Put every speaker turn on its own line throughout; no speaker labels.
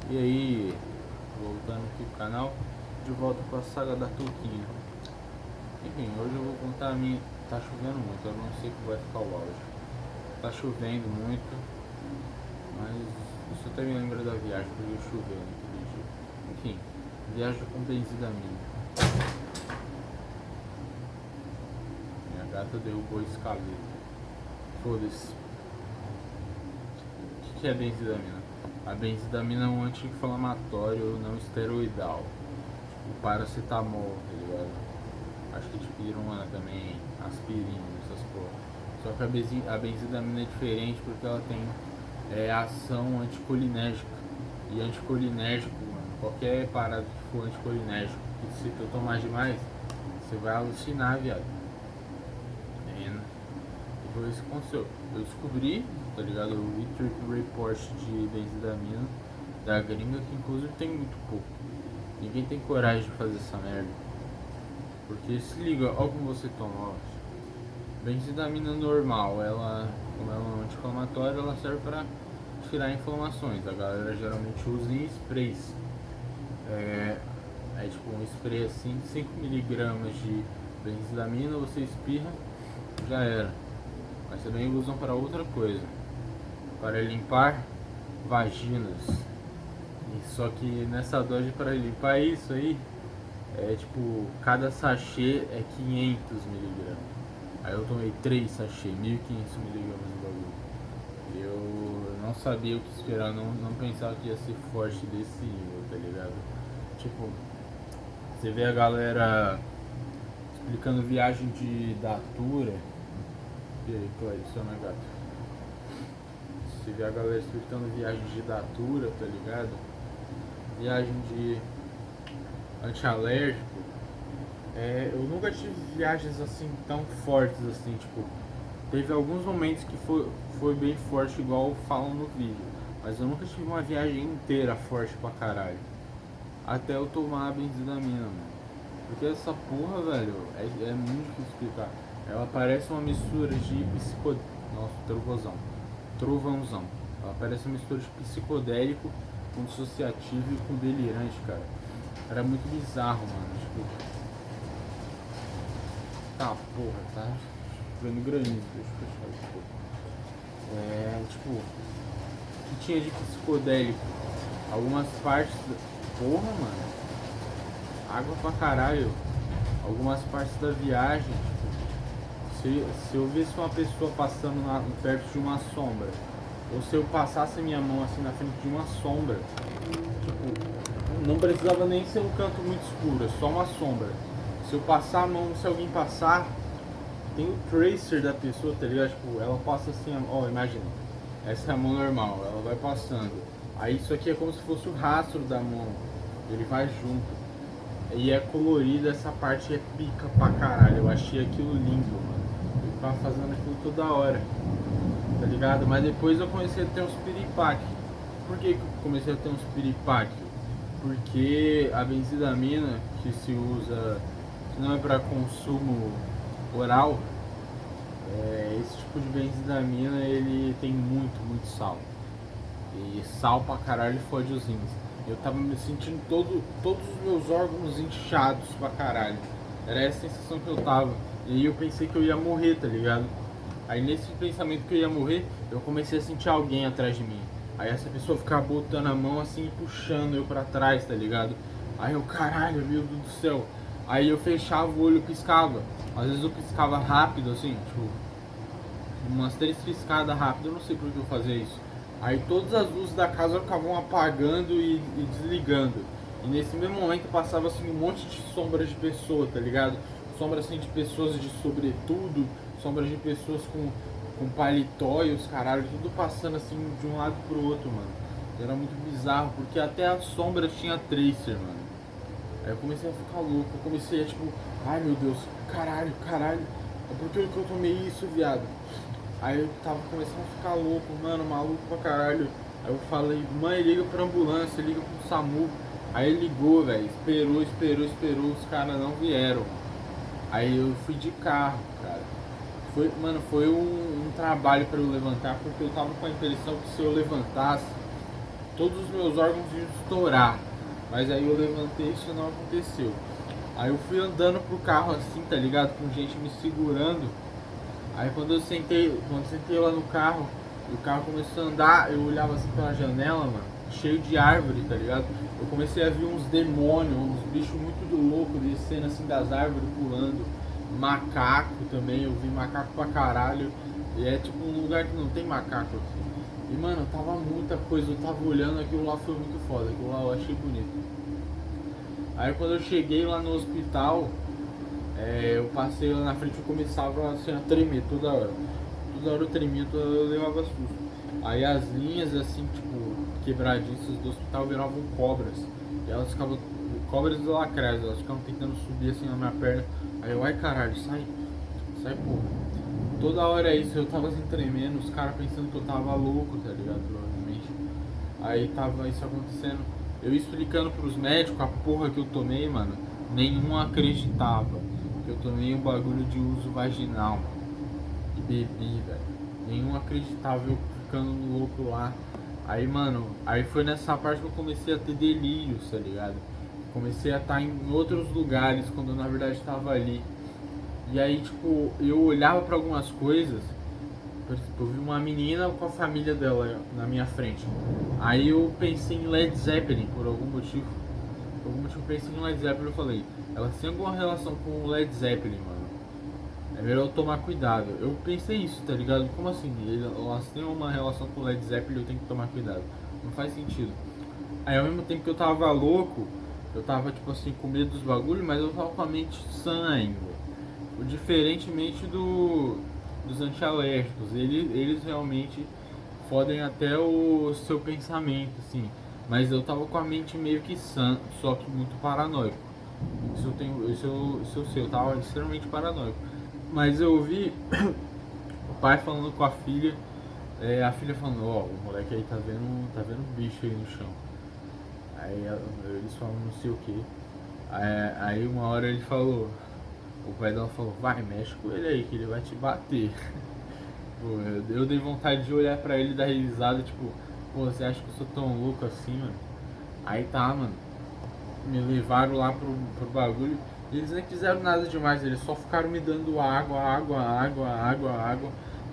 E aí, voltando aqui pro canal, de volta com a saga da Touquinha. Enfim, hoje eu vou contar a minha. Tá chovendo muito, eu não sei como vai ficar o áudio. Tá chovendo muito, mas isso até me lembra da viagem, porque choveu naquele dia. Enfim, viagem com benzidamina. Minha gata derrubou a escaleta. Foda-se. O que é benzidamina? A benzidamina é um anti-inflamatório não esteroidal. O paracetamol, tá ligado? Acho que dipirona também, aspirina, essas porra. Só que a benzidamina é diferente porque ela tem ação anticolinérgica. E anticolinérgico, mano, qualquer parada que for anticolinérgico, que se tu tomar demais, você vai alucinar, viado. E foi isso que aconteceu. Eu descobri, tá ligado? Eu vi trip report de benzidamina da gringa, que inclusive tem muito pouco. Ninguém tem coragem de fazer essa merda. Porque se liga, olha como você toma, ó. Benzidamina normal, ela, como ela é um anti-inflamatório, ela serve para tirar inflamações. A galera geralmente usa em sprays. É tipo um spray assim, 5 mg de benzidamina, você espirra, já era. Mas também usam para outra coisa, para limpar vaginas. E só que nessa dose para limpar isso aí, é tipo, cada sachê é 500 mg. Aí eu tomei 3 sachê, 1500 mg no bagulho. Eu não sabia o que esperar, não pensava que ia ser forte desse nível, tá ligado? Tipo, você vê a galera explicando viagem de Datura. E aí, Clarissa, né, gato? Você vê a galera explicando viagem de Datura, tá ligado? Viagem de antialérgico. Eu nunca tive viagens assim tão fortes assim, tipo, teve alguns momentos que foi bem forte, igual falam no vídeo, mas eu nunca tive uma viagem inteira forte pra caralho. Até eu tomar a benzidamina, mano. Porque essa porra, velho, é muito difícil explicar. Ela parece uma mistura de Nossa, trovãozão. Ela parece uma mistura de psicodélico com dissociativo e com delirante, cara. Era muito bizarro, mano. Tipo, tá, porra, tá vendo granizo, deixa eu fechar isso, porra. Tipo, o que tinha de psicodélico? Algumas partes. Porra, mano. Água pra caralho. Algumas partes da viagem, tipo, se eu visse uma pessoa passando perto de uma sombra, ou se eu passasse minha mão assim na frente de uma sombra, tipo, não precisava nem ser um canto muito escuro, é só uma sombra. Se eu passar a mão, se alguém passar, tem o tracer da pessoa, tá ligado? Tipo, ela passa assim, ó, imagina, essa é a mão normal, ela vai passando. Aí isso aqui é como se fosse o rastro da mão, ele vai junto. E é colorido, essa parte é pica pra caralho. Eu achei aquilo lindo, mano. Eu ficava fazendo aquilo toda hora, tá ligado? Mas depois eu comecei a ter uns piripaque. Por que eu comecei a ter uns piripaque? Porque a benzidamina que se usa, que não é para consumo oral, esse tipo de benzidamina ele tem muito sal. E sal pra caralho fode os rins. Eu tava me sentindo todos os meus órgãos inchados pra caralho. Era essa a sensação que eu tava. E aí eu pensei que eu ia morrer, tá ligado? Aí nesse pensamento que eu ia morrer, eu comecei a sentir alguém atrás de mim. Aí essa pessoa ficava botando a mão assim e puxando eu pra trás, tá ligado? Aí eu, caralho, meu Deus do céu. Aí eu fechava o olho e piscava. Às vezes eu piscava rápido, assim, tipo, umas 3 piscadas rápidas, eu não sei por que eu fazia isso. Aí todas as luzes da casa ficavam apagando e desligando. E nesse mesmo momento passava assim um monte de sombras de pessoa, tá ligado? Sombras assim de pessoas de sobretudo, sombras de pessoas com paletó e os caralhos, tudo passando assim de um lado pro outro, mano. Era muito bizarro, porque até as sombras tinha tracer, mano. Aí eu comecei a ficar louco, eu comecei a tipo, ai meu Deus, caralho, é por que eu tomei isso, viado? Aí eu tava começando a ficar louco, mano, maluco pra caralho. Aí eu falei, mãe, liga pra ambulância, liga pro SAMU. Aí ele ligou, velho, esperou, os caras não vieram. Aí eu fui de carro, cara. Foi um trabalho pra eu levantar, porque eu tava com a impressão que se eu levantasse, todos os meus órgãos iam estourar. Mas aí eu levantei e isso não aconteceu. Aí eu fui andando pro carro assim, tá ligado? Com gente me segurando. Aí quando eu sentei lá no carro, e o carro começou a andar, eu olhava assim pela janela, mano, cheio de árvore, tá ligado? Eu comecei a ver uns demônios, uns bichos muito loucos descendo assim das árvores, pulando. Macaco também, eu vi macaco pra caralho. E é tipo um lugar que não tem macaco aqui. E mano, tava muita coisa, eu tava olhando, aquilo lá foi muito foda, aquilo lá eu achei bonito. Aí quando eu cheguei lá no hospital, eu passei lá na frente e começava assim, a tremer toda hora. Toda hora eu tremia, toda hora eu levava susto. Aí as linhas assim, tipo, quebradiças do hospital viravam cobras. E elas ficavam, cobras e lacrais, elas ficavam tentando subir assim na minha perna. Aí eu, ai caralho, sai, sai porra. Toda hora é isso, eu tava assim tremendo, os caras pensando que eu tava louco, tá ligado? Provavelmente. Aí tava isso acontecendo. Eu explicando pros médicos a porra que eu tomei, mano. Nenhum acreditava que eu tomei um bagulho de uso vaginal. E bebi, velho. Nenhum acreditava eu ficando louco lá. Aí, mano, aí foi nessa parte que eu comecei a ter delírios, tá ligado? Comecei a estar em outros lugares quando na verdade estava ali. E aí, tipo, eu olhava pra algumas coisas. Por exemplo, eu vi uma menina com a família dela na minha frente. Aí eu pensei em Led Zeppelin por algum motivo. Por algum motivo eu pensei em Led Zeppelin e eu falei, elas têm alguma relação com o Led Zeppelin, mano. É melhor eu tomar cuidado. Eu pensei isso, tá ligado? Como assim? Elas têm uma relação com o Led Zeppelin e eu tenho que tomar cuidado. Não faz sentido. Aí ao mesmo tempo que eu tava louco, eu tava tipo assim com medo dos bagulhos, mas eu tava com a mente sã ainda. Diferentemente dos antialérgicos, eles realmente fodem até o seu pensamento, assim. Mas eu tava com a mente meio que sã, só que muito paranoico. Isso eu sei, eu tava extremamente paranoico. Mas eu ouvi o pai falando com a filha falando, ó, o moleque aí tá vendo bicho aí no chão. Aí eles falam não sei o que. Aí uma hora ele falou, o pai dela falou, vai, mexe com ele aí que ele vai te bater. Pô, eu dei vontade de olhar pra ele e dar risada, tipo, pô, você acha que eu sou tão louco assim, mano? Aí tá, mano. Me levaram lá pro bagulho. E eles nem fizeram nada demais, eles só ficaram me dando água,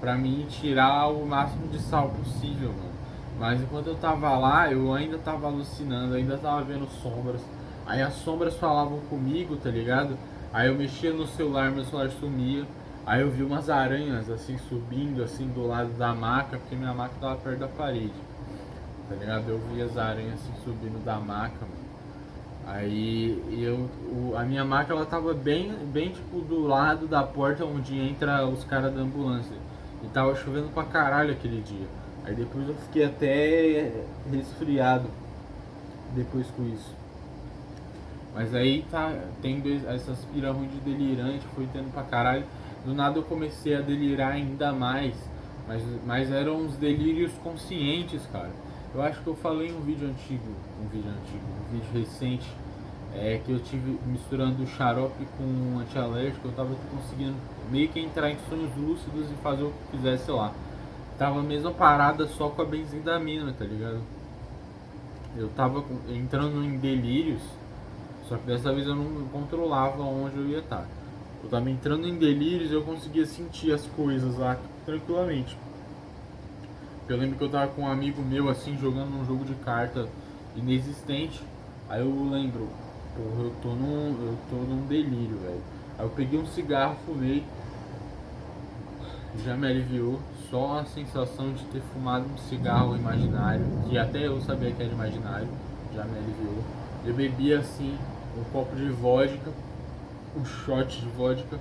pra mim tirar o máximo de sal possível, mano. Mas enquanto eu tava lá, eu ainda tava alucinando, ainda tava vendo sombras. Aí as sombras falavam comigo, tá ligado? Aí eu mexia no celular, meu celular sumia. Aí eu vi umas aranhas assim subindo assim do lado da maca, porque minha maca tava perto da parede. Tá ligado? Eu vi as aranhas assim subindo da maca, mano. Aí a minha maca ela tava bem tipo do lado da porta onde entra os caras da ambulância. E tava chovendo pra caralho aquele dia. Aí depois eu fiquei até resfriado depois com isso. Mas aí tá, tem essas pira ruim de delirante, foi tendo pra caralho. Do nada eu comecei a delirar ainda mais. Mas eram uns delírios conscientes, cara. Eu acho que eu falei em um vídeo antigo, um vídeo recente, que eu tive misturando xarope com antialérgico, eu tava conseguindo meio que entrar em sonhos lúcidos e fazer o que quisesse lá. Tava a mesma parada só com a benzindamina, tá ligado? Eu tava entrando em delírios, só que dessa vez eu não controlava onde eu ia estar. Eu tava entrando em delírios e eu conseguia sentir as coisas lá tranquilamente. Eu lembro que eu tava com um amigo meu assim jogando um jogo de carta inexistente. Aí eu lembro, porra, eu tô num delírio, velho. Aí eu peguei um cigarro, fumei, já me aliviou. Só a sensação de ter fumado um cigarro imaginário, que até eu sabia que era imaginário, já me aliviou. Eu bebi assim um copo de vodka, um shot de vodka,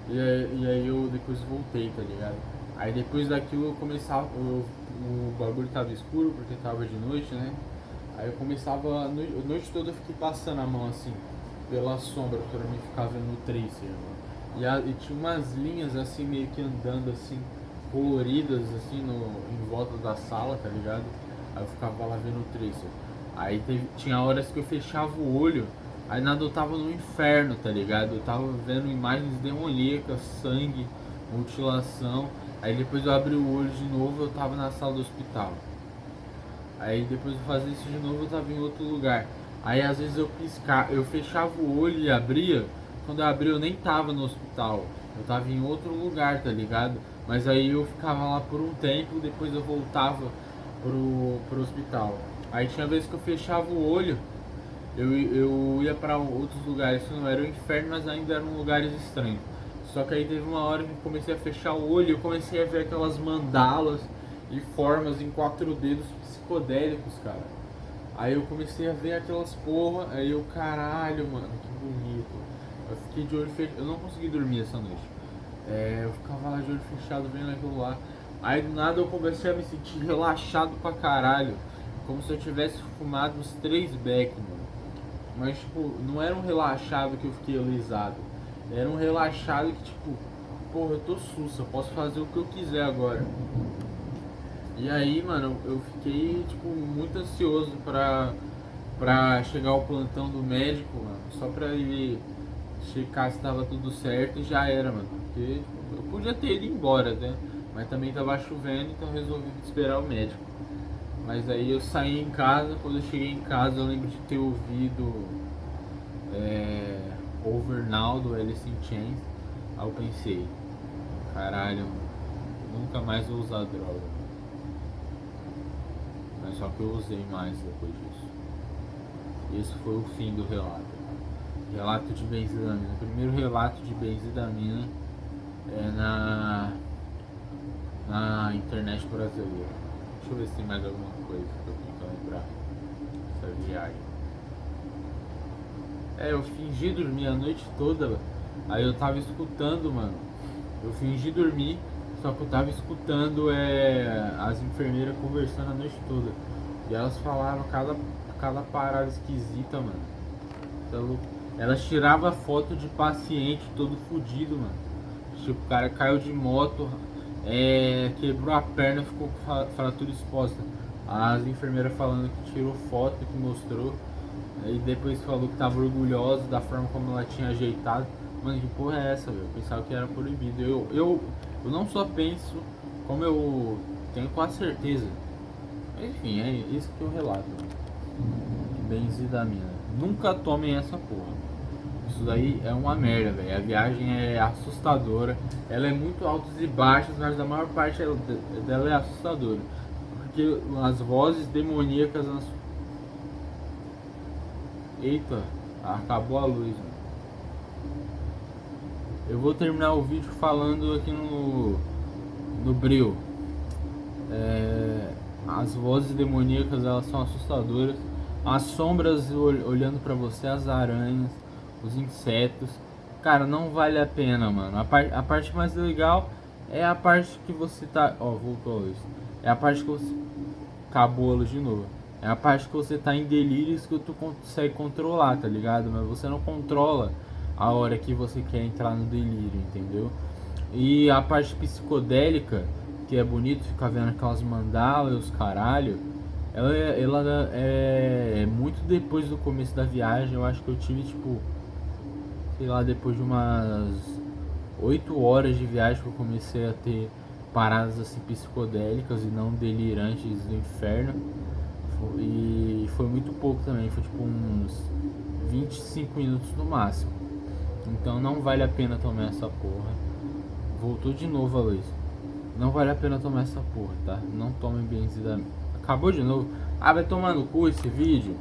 e aí eu depois voltei, tá ligado? Aí depois daquilo eu começava, o bagulho tava escuro porque tava de noite, né? Aí eu começava, a noite toda eu fiquei passando a mão assim, pela sombra, pra mim ficar vendo o tracer, mano. E tinha umas linhas assim, meio que andando assim, coloridas assim, em volta da sala, tá ligado? Aí eu ficava lá vendo o tracer. Aí tinha horas que eu fechava o olho, aí nada, eu tava no inferno, tá ligado? Eu tava vendo imagens demoníacas, sangue, mutilação. Aí depois eu abri o olho de novo, eu tava na sala do hospital. Aí depois de fazer isso de novo eu tava em outro lugar. Aí às vezes eu fechava o olho e abria. Quando eu abria eu nem tava no hospital. Eu tava em outro lugar, tá ligado? Mas aí eu ficava lá por um tempo, depois eu voltava pro hospital. Aí tinha vezes que eu fechava o olho, eu ia pra outros lugares que não era o inferno, mas ainda eram lugares estranhos. Só que aí teve uma hora que eu comecei a fechar o olho e eu comecei a ver aquelas mandalas e formas em 4 dedos psicodélicos, cara. Aí eu comecei a ver aquelas porra, aí eu, caralho, mano, que bonito. Eu fiquei de olho fechado, eu não consegui dormir essa noite. Eu ficava lá de olho fechado vendo aquilo lá. Aí do nada eu comecei a me sentir relaxado pra caralho. Como se eu tivesse fumado uns 3 beck, mano. Mas tipo, não era um relaxado que eu fiquei alisado. Era um relaxado que tipo, porra, eu tô sussa, eu posso fazer o que eu quiser agora. E aí, mano, eu fiquei tipo muito ansioso pra chegar ao plantão do médico, mano. Só pra ele checar se tava tudo certo e já era, mano. Porque tipo, eu podia ter ido embora, né? Mas também tava chovendo, então eu resolvi esperar o médico. Mas aí eu saí em casa, quando eu cheguei em casa eu lembro de ter ouvido Over Now do Alice in Chains. Aí eu pensei, caralho, nunca mais vou usar droga. Mas só que eu usei mais depois disso. Esse foi o fim do relato. Relato de benzidamina. O primeiro relato de benzidamina é na internet brasileira. Deixa eu ver se tem mais alguma coisa que eu tenho que lembrar dessa viagem. Eu fingi dormir a noite toda. Aí eu tava escutando, mano. Eu fingi dormir, só que eu tava escutando as enfermeiras conversando a noite toda. E elas falaram cada parada esquisita, mano. Tá louco? Elas tiravam foto de paciente todo fudido, mano. Tipo, o cara caiu de moto, quebrou a perna, ficou com fratura exposta. As enfermeiras falando que tirou foto, que mostrou. E depois falou que tava orgulhosa da forma como ela tinha ajeitado. Mano, que porra é essa, velho? Eu pensava que era proibido. Eu não só penso, como eu tenho quase certeza. Enfim, é isso que eu relato. Benzidamina. Nunca tomem essa porra. Isso daí é uma merda, velho. A viagem é assustadora. Ela é muito altos e baixos, mas a maior parte dela é assustadora. Porque as vozes demoníacas. Eita, acabou a luz, mano. Eu vou terminar o vídeo falando aqui no breu. As vozes demoníacas, elas são assustadoras. As sombras olhando pra você, as aranhas, os insetos. Cara, não vale a pena, mano. A parte mais legal é a parte que você tá... Ó, voltou a luz. É a parte que você... Acabou a luz de novo. É a parte que você tá em delírios que tu consegue controlar, tá ligado? Mas você não controla a hora que você quer entrar no delírio, entendeu? E a parte psicodélica, que é bonito ficar vendo aquelas mandalas e os caralho, ela é muito depois do começo da viagem. Eu acho que eu tive tipo, sei lá, depois de umas 8 horas de viagem que eu comecei a ter paradas assim psicodélicas e não delirantes do inferno. E foi muito pouco também, foi tipo uns 25 minutos no máximo. Então não vale a pena tomar essa porra. Voltou de novo a luz. Não vale a pena tomar essa porra, tá? Não tomem benzidamina. Acabou de novo. Ah, vai tomar no cu esse vídeo.